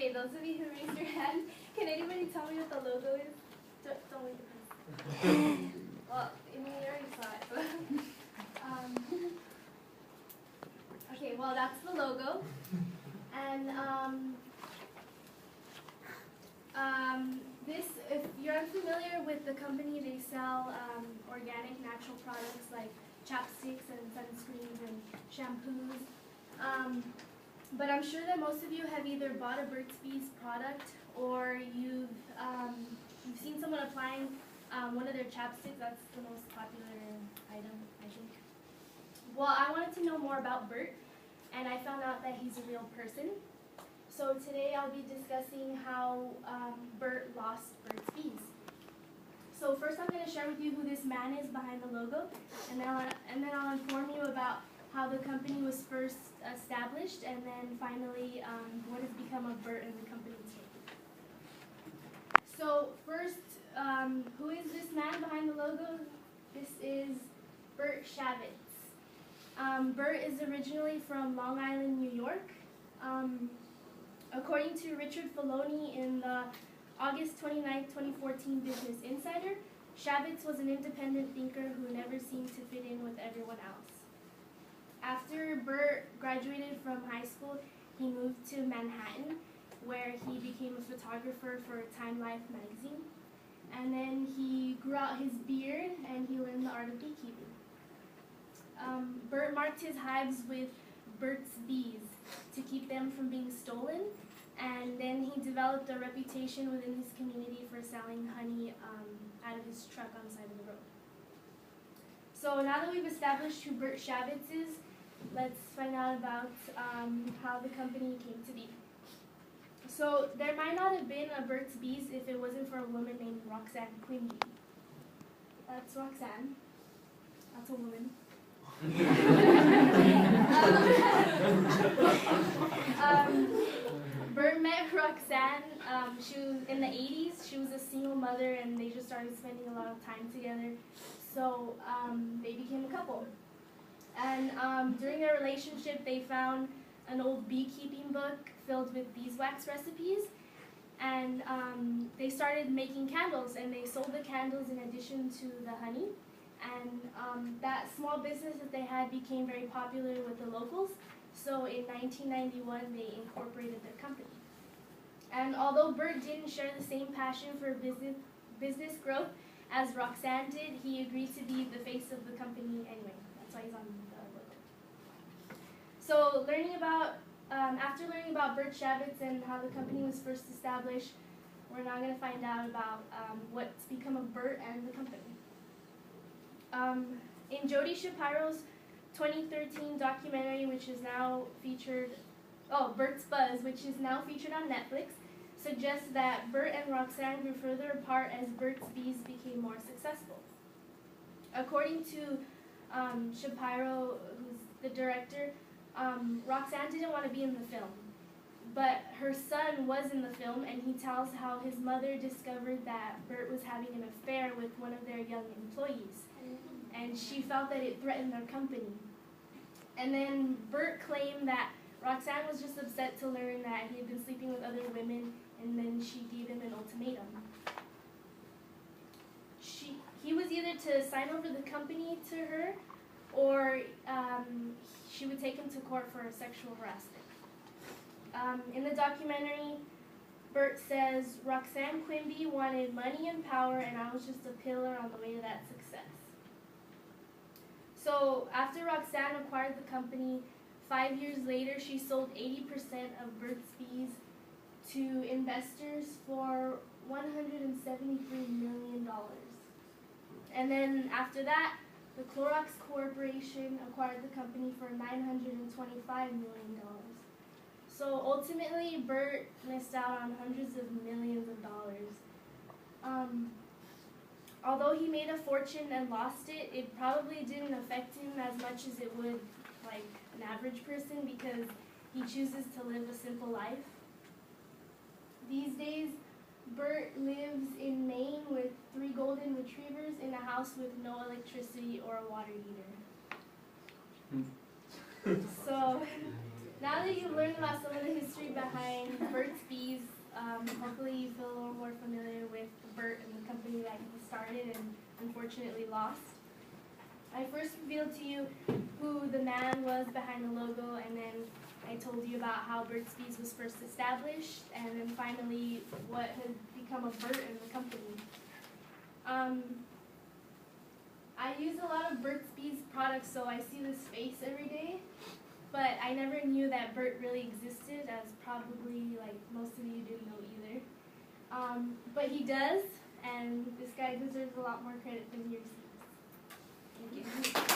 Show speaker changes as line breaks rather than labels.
Okay, those of you who raised your hand, can anybody tell me what the logo is? Don't wait the person. Well, I mean, you already saw it. But, okay, well, that's the logo. And this, if you're unfamiliar with the company, they sell organic natural products like chapsticks and sunscreens and shampoos. But I'm sure that most of you have either bought a Burt's Bees product or you've seen someone applying one of their chapsticks. That's the most popular item, I think. Well, I wanted to know more about Bert, and I found out that he's a real person. So today I'll be discussing how Bert lost Burt's Bees. So first I'm going to share with you who this man is behind the logo, and then I'll inform you about how the company was first established, and then finally what has become of Bert and the company today. So first, who is this man behind the logo? This is Bert Shavitz. Bert is originally from Long Island, New York. According to Richard Filoni in the August 29, 2014 Business Insider, Shavitz was an independent thinker who never seemed to fit in with everyone else. After Bert graduated from high school, he moved to Manhattan, where he became a photographer for Time Life magazine. And then he grew out his beard and he learned the art of beekeeping. Bert marked his hives with Burt's Bees to keep them from being stolen, and then he developed a reputation within his community for selling honey out of his truck on the side of the road. So now that we've established who Bert Shavitz is, let's find out about how the company came to be. So there might not have been a Burt's Bees if it wasn't for a woman named Roxanne Quimby. That's Roxanne. That's a woman. Bert met Roxanne. She was in the 80s. She was a single mother, and they just started spending a lot of time together. So they became a couple. And during their relationship, they found an old beekeeping book filled with beeswax recipes, and they started making candles, and they sold the candles in addition to the honey. And that small business that they had became very popular with the locals. So in 1991, they incorporated their company. And although Bert didn't share the same passion for business growth as Roxanne did, he agreed to be the face of the company anyway. That's why he's on the logo. So after learning about Bert Shavitz and how the company was first established, we're now going to find out about what's become of Bert and the company. In Jody Shapiro's 2013 documentary, which is now featured, Bert's Buzz, which is now featured on Netflix, suggests that Bert and Roxanne grew further apart as Burt's Bees became more successful. According to Shapiro, who's the director, Roxanne didn't want to be in the film, but her son was in the film, and he tells how his mother discovered that Bert was having an affair with one of their young employees, and she felt that it threatened their company. And then Bert claimed that Roxanne was just upset to learn that he had been sleeping with other women, and then she gave him an ultimatum. He was either to sign over the company to her, or she would take him to court for sexual harassment. In the documentary, Bert says, Roxanne Quimby wanted money and power, and I was just a pillar on the way to that success. So after Roxanne acquired the company, 5 years later, she sold 80% of Burt's Bees to investors for $173 million. And then after that, the Clorox Corporation acquired the company for $925 million. So ultimately, Bert missed out on hundreds of millions of dollars. Although he made a fortune and lost it, it probably didn't affect him as much as it would like an average person, because he chooses to live a simple life. These days, Bert lives in Maine with 3 golden retrievers in a house with no electricity or a water heater. So now now that you've learned about some of the history behind Burt's Bees, hopefully you feel a little more familiar with Burt and the company that he started and unfortunately lost. I first revealed to you who the man was behind the logo, and then I told you about how Burt's Bees was first established, and then finally what has become of Burt and the company. I use a lot of Burt's Bees products, so I see this face every day, but I never knew that Burt really existed, as probably like most of you didn't know either. But he does, and this guy deserves a lot more credit than he receives. Thank you.